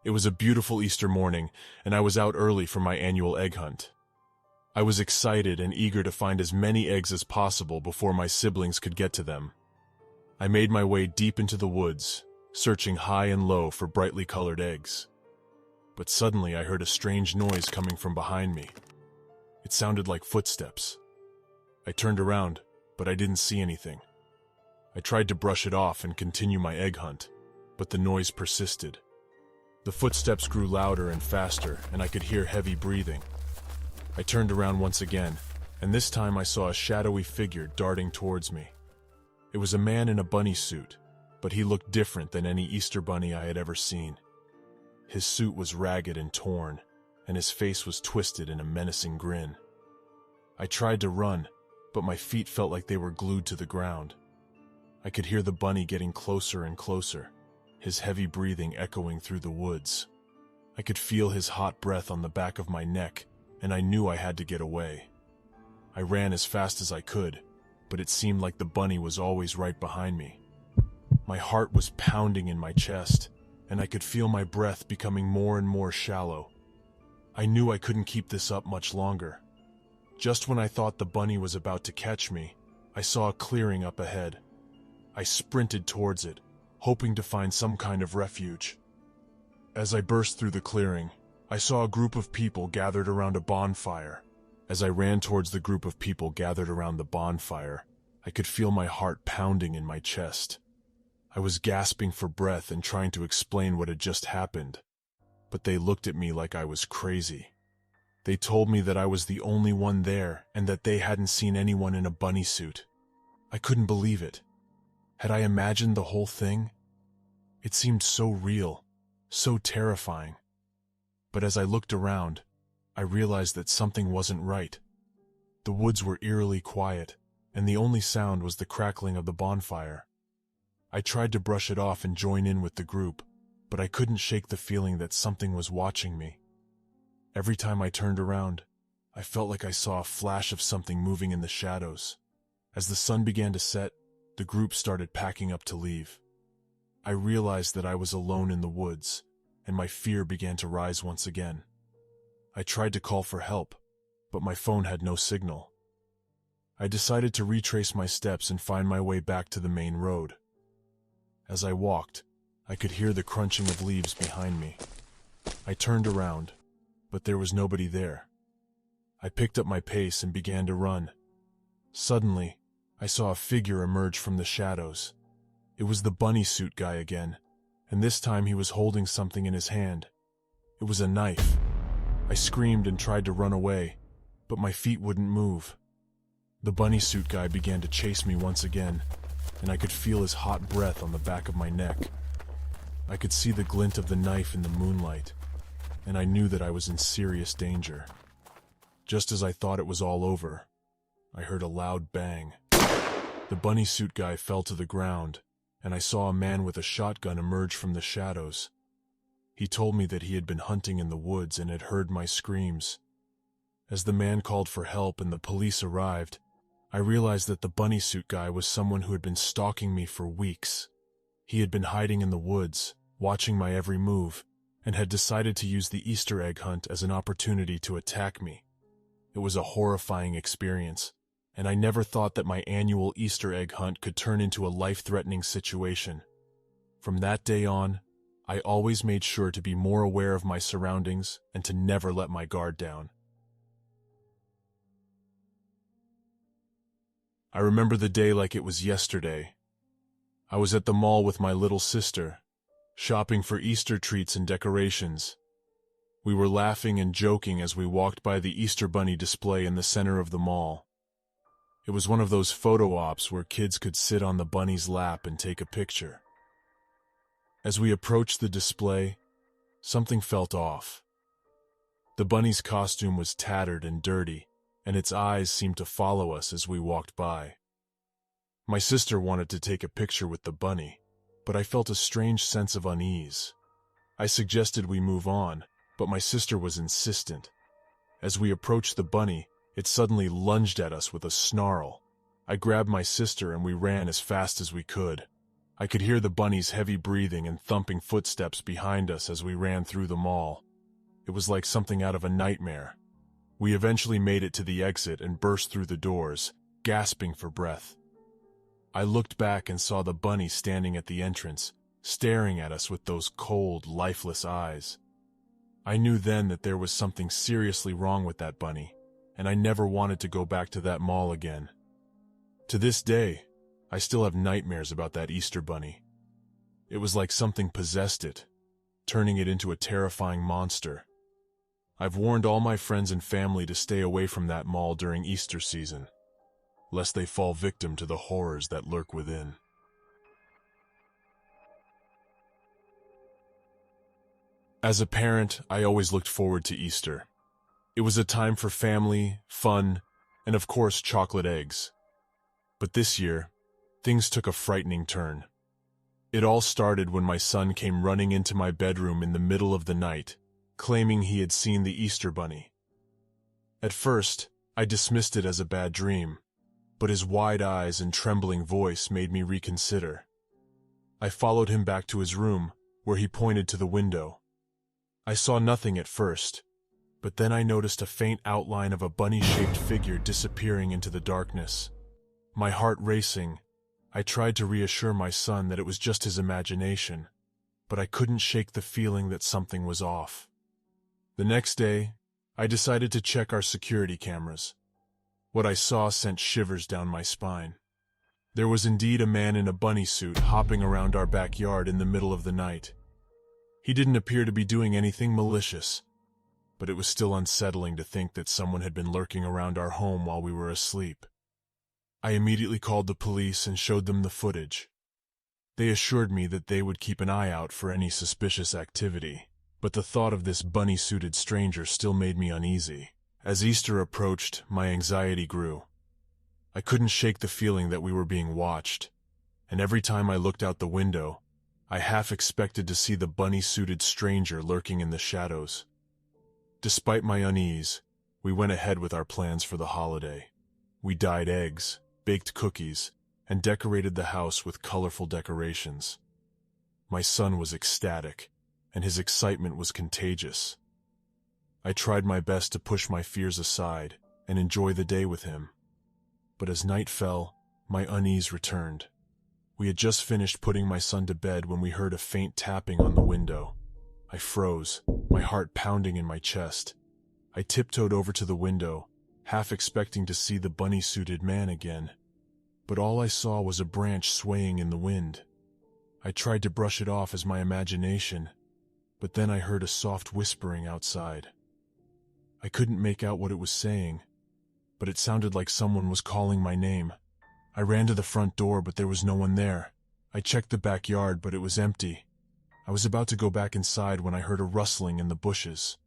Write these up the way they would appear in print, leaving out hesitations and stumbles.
It was a beautiful Easter morning, and I was out early for my annual egg hunt. I was excited and eager to find as many eggs as possible before my siblings could get to them. I made my way deep into the woods, searching high and low for brightly colored eggs. But suddenly I heard a strange noise coming from behind me. It sounded like footsteps. I turned around, but I didn't see anything. I tried to brush it off and continue my egg hunt, but the noise persisted. The footsteps grew louder and faster, and I could hear heavy breathing. I turned around once again, and this time I saw a shadowy figure darting towards me. It was a man in a bunny suit, but he looked different than any Easter bunny I had ever seen. His suit was ragged and torn, and his face was twisted in a menacing grin. I tried to run, but my feet felt like they were glued to the ground. I could hear the bunny getting closer and closer, his heavy breathing echoing through the woods. I could feel his hot breath on the back of my neck, and I knew I had to get away. I ran as fast as I could, but it seemed like the bunny was always right behind me. My heart was pounding in my chest, and I could feel my breath becoming more and more shallow. I knew I couldn't keep this up much longer. Just when I thought the bunny was about to catch me, I saw a clearing up ahead. I sprinted towards it, hoping to find some kind of refuge. As I burst through the clearing, I saw a group of people gathered around a bonfire. As I ran towards the group of people gathered around the bonfire, I could feel my heart pounding in my chest. I was gasping for breath and trying to explain what had just happened, but they looked at me like I was crazy. They told me that I was the only one there and that they hadn't seen anyone in a bunny suit. I couldn't believe it. Had I imagined the whole thing? It seemed so real, so terrifying. But as I looked around, I realized that something wasn't right. The woods were eerily quiet, and the only sound was the crackling of the bonfire. I tried to brush it off and join in with the group, but I couldn't shake the feeling that something was watching me. Every time I turned around, I felt like I saw a flash of something moving in the shadows. As the sun began to set, the group started packing up to leave. I realized that I was alone in the woods, and my fear began to rise once again. I tried to call for help, but my phone had no signal. I decided to retrace my steps and find my way back to the main road. As I walked, I could hear the crunching of leaves behind me. I turned around, but there was nobody there. I picked up my pace and began to run. Suddenly, I saw a figure emerge from the shadows. It was the bunny suit guy again, and this time he was holding something in his hand. It was a knife. I screamed and tried to run away, but my feet wouldn't move. The bunny suit guy began to chase me once again, and I could feel his hot breath on the back of my neck. I could see the glint of the knife in the moonlight, and I knew that I was in serious danger. Just as I thought it was all over, I heard a loud bang. The bunny suit guy fell to the ground, and I saw a man with a shotgun emerge from the shadows. He told me that he had been hunting in the woods and had heard my screams. As the man called for help and the police arrived, I realized that the bunny suit guy was someone who had been stalking me for weeks. He had been hiding in the woods, watching my every move, and had decided to use the Easter egg hunt as an opportunity to attack me. It was a horrifying experience, and I never thought that my annual Easter egg hunt could turn into a life-threatening situation. From that day on, I always made sure to be more aware of my surroundings and to never let my guard down. I remember the day like it was yesterday. I was at the mall with my little sister, shopping for Easter treats and decorations. We were laughing and joking as we walked by the Easter bunny display in the center of the mall. It was one of those photo ops where kids could sit on the bunny's lap and take a picture. As we approached the display, something felt off. The bunny's costume was tattered and dirty, and its eyes seemed to follow us as we walked by. My sister wanted to take a picture with the bunny, but I felt a strange sense of unease. I suggested we move on, but my sister was insistent. As we approached the bunny, it suddenly lunged at us with a snarl. I grabbed my sister and we ran as fast as we could. I could hear the bunny's heavy breathing and thumping footsteps behind us as we ran through the mall. It was like something out of a nightmare. We eventually made it to the exit and burst through the doors, gasping for breath. I looked back and saw the bunny standing at the entrance, staring at us with those cold, lifeless eyes. I knew then that there was something seriously wrong with that bunny, and I never wanted to go back to that mall again. To this day, I still have nightmares about that Easter bunny. It was like something possessed it, turning it into a terrifying monster. I've warned all my friends and family to stay away from that mall during Easter season, lest they fall victim to the horrors that lurk within. As a parent, I always looked forward to Easter. It was a time for family, fun, and of course chocolate eggs. But this year, things took a frightening turn. It all started when my son came running into my bedroom in the middle of the night, claiming he had seen the Easter bunny. At first, I dismissed it as a bad dream, but his wide eyes and trembling voice made me reconsider. I followed him back to his room, where he pointed to the window. I saw nothing at first, but then I noticed a faint outline of a bunny-shaped figure disappearing into the darkness. My heart racing, I tried to reassure my son that it was just his imagination, but I couldn't shake the feeling that something was off. The next day, I decided to check our security cameras. What I saw sent shivers down my spine. There was indeed a man in a bunny suit hopping around our backyard in the middle of the night. He didn't appear to be doing anything malicious, but it was still unsettling to think that someone had been lurking around our home while we were asleep. I immediately called the police and showed them the footage. They assured me that they would keep an eye out for any suspicious activity, but the thought of this bunny-suited stranger still made me uneasy. As Easter approached, my anxiety grew. I couldn't shake the feeling that we were being watched, and every time I looked out the window, I half expected to see the bunny-suited stranger lurking in the shadows. Despite my unease, we went ahead with our plans for the holiday. We dyed eggs, baked cookies, and decorated the house with colorful decorations. My son was ecstatic, and his excitement was contagious. I tried my best to push my fears aside and enjoy the day with him. But as night fell, my unease returned. We had just finished putting my son to bed when we heard a faint tapping on the window. I froze, my heart pounding in my chest. I tiptoed over to the window, half expecting to see the bunny-suited man again. But all I saw was a branch swaying in the wind. I tried to brush it off as my imagination, but then I heard a soft whispering outside. I couldn't make out what it was saying, but it sounded like someone was calling my name. I ran to the front door, but there was no one there. I checked the backyard, but it was empty. I was about to go back inside when I heard a rustling in the bushes.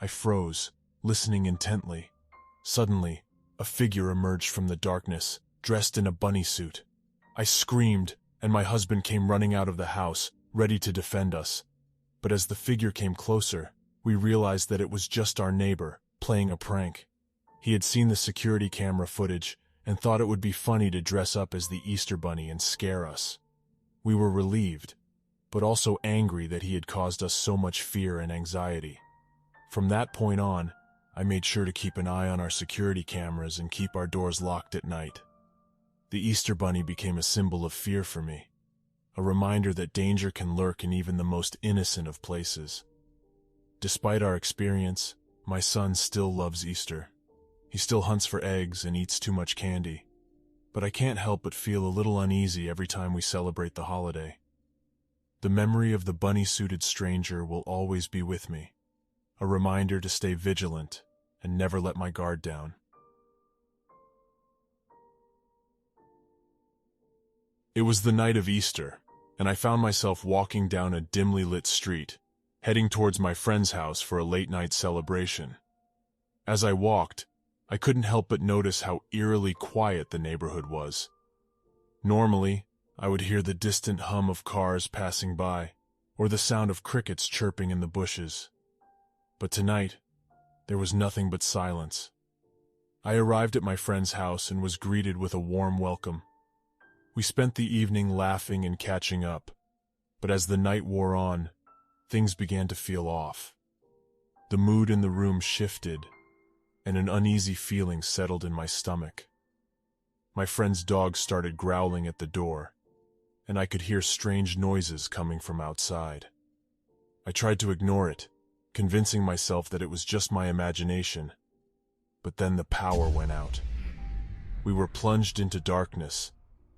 I froze, listening intently. Suddenly, a figure emerged from the darkness, dressed in a bunny suit. I screamed, and my husband came running out of the house, ready to defend us. But as the figure came closer, we realized that it was just our neighbor, playing a prank. He had seen the security camera footage and thought it would be funny to dress up as the Easter bunny and scare us. We were relieved, but also angry that he had caused us so much fear and anxiety. From that point on, I made sure to keep an eye on our security cameras and keep our doors locked at night. The Easter bunny became a symbol of fear for me, a reminder that danger can lurk in even the most innocent of places. Despite our experience, my son still loves Easter. He still hunts for eggs and eats too much candy, but I can't help but feel a little uneasy every time we celebrate the holiday. The memory of the bunny-suited stranger will always be with me, a reminder to stay vigilant and never let my guard down. It was the night of Easter, and I found myself walking down a dimly lit street, heading towards my friend's house for a late-night celebration. As I walked, I couldn't help but notice how eerily quiet the neighborhood was. Normally, I would hear the distant hum of cars passing by, or the sound of crickets chirping in the bushes. But tonight, there was nothing but silence. I arrived at my friend's house and was greeted with a warm welcome. We spent the evening laughing and catching up, but as the night wore on, things began to feel off. The mood in the room shifted, and an uneasy feeling settled in my stomach. My friend's dog started growling at the door, and I could hear strange noises coming from outside. I tried to ignore it, convincing myself that it was just my imagination, but then the power went out. We were plunged into darkness,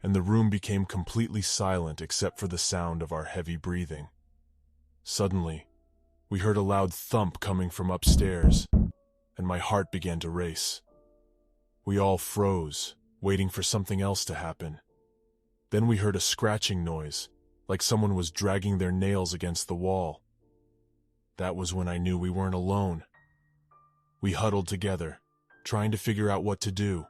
and the room became completely silent except for the sound of our heavy breathing. Suddenly, we heard a loud thump coming from upstairs, and my heart began to race. We all froze, waiting for something else to happen. Then we heard a scratching noise, like someone was dragging their nails against the wall. That was when I knew we weren't alone. We huddled together, trying to figure out what to do.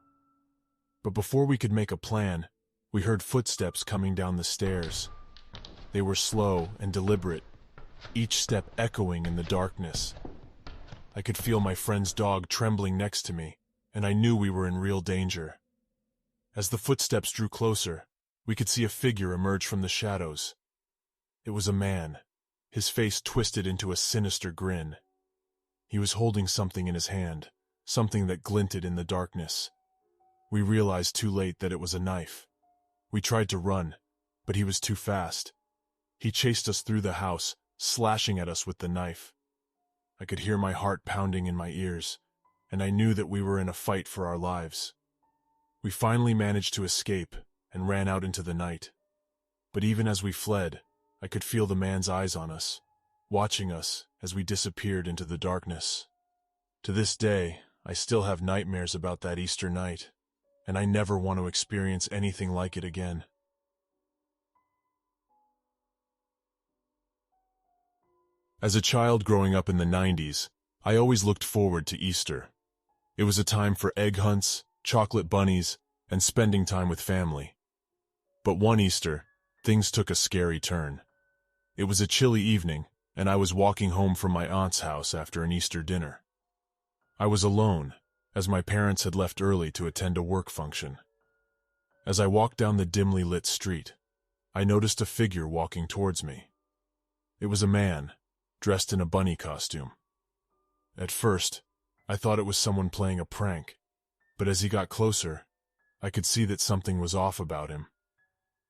But before we could make a plan, we heard footsteps coming down the stairs. They were slow and deliberate, each step echoing in the darkness. I could feel my friend's dog trembling next to me, and I knew we were in real danger. As the footsteps drew closer, we could see a figure emerge from the shadows. It was a man, his face twisted into a sinister grin. He was holding something in his hand, something that glinted in the darkness. We realized too late that it was a knife. We tried to run, but he was too fast. He chased us through the house, slashing at us with the knife. I could hear my heart pounding in my ears, and I knew that we were in a fight for our lives. We finally managed to escape and ran out into the night. But even as we fled, I could feel the man's eyes on us, watching us as we disappeared into the darkness. To this day, I still have nightmares about that Easter night, and I never want to experience anything like it again. As a child growing up in the 90s, I always looked forward to Easter. It was a time for egg hunts, chocolate bunnies, and spending time with family. But one Easter, things took a scary turn. It was a chilly evening, and I was walking home from my aunt's house after an Easter dinner. I was alone, as my parents had left early to attend a work function. As I walked down the dimly lit street, I noticed a figure walking towards me. It was a man, dressed in a bunny costume. At first, I thought it was someone playing a prank, but as he got closer, I could see that something was off about him.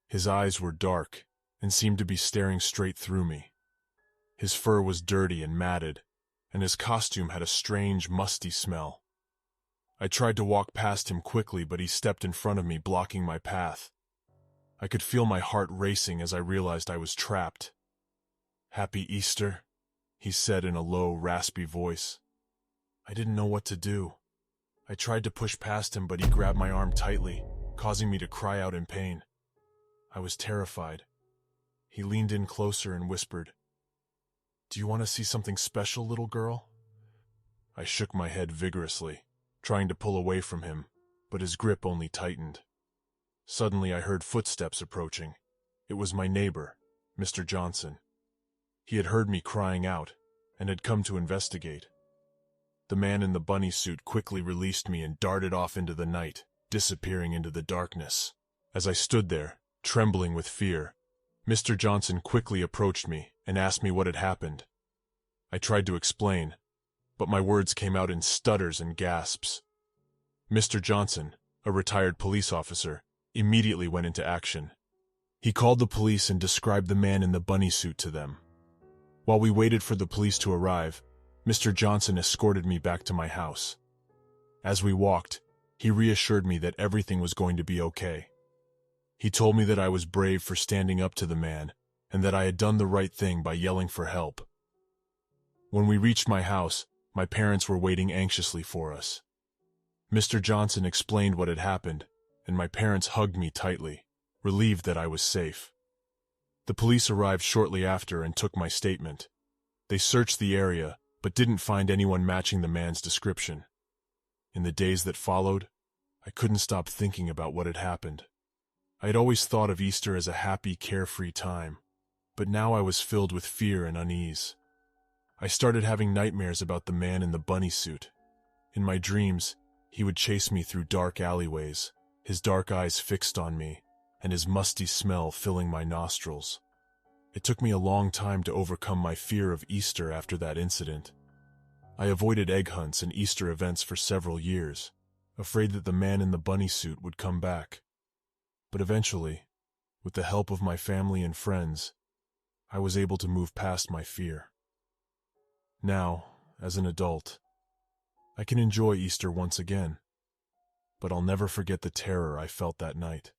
His eyes were dark and seemed to be staring straight through me. His fur was dirty and matted, and his costume had a strange, musty smell. I tried to walk past him quickly, but he stepped in front of me, blocking my path. I could feel my heart racing as I realized I was trapped. "Happy Easter," he said in a low, raspy voice. I didn't know what to do. I tried to push past him, but he grabbed my arm tightly, causing me to cry out in pain. I was terrified. He leaned in closer and whispered, "Do you want to see something special, little girl?" I shook my head vigorously, trying to pull away from him, but his grip only tightened. Suddenly I heard footsteps approaching. It was my neighbor, Mr. Johnson. He had heard me crying out and had come to investigate. The man in the bunny suit quickly released me and darted off into the night, disappearing into the darkness. As I stood there, trembling with fear, Mr. Johnson quickly approached me and asked me what had happened. I tried to explain, but my words came out in stutters and gasps. Mr. Johnson, a retired police officer, immediately went into action. He called the police and described the man in the bunny suit to them. While we waited for the police to arrive, Mr. Johnson escorted me back to my house. As we walked, he reassured me that everything was going to be okay. He told me that I was brave for standing up to the man and that I had done the right thing by yelling for help. When we reached my house, my parents were waiting anxiously for us. Mr. Johnson explained what had happened, and my parents hugged me tightly, relieved that I was safe. The police arrived shortly after and took my statement. They searched the area, but didn't find anyone matching the man's description. In the days that followed, I couldn't stop thinking about what had happened. I had always thought of Easter as a happy, carefree time, but now I was filled with fear and unease. I started having nightmares about the man in the bunny suit. In my dreams, he would chase me through dark alleyways, his dark eyes fixed on me, and his musty smell filling my nostrils. It took me a long time to overcome my fear of Easter after that incident. I avoided egg hunts and Easter events for several years, afraid that the man in the bunny suit would come back. But eventually, with the help of my family and friends, I was able to move past my fear. Now, as an adult, I can enjoy Easter once again, but I'll never forget the terror I felt that night.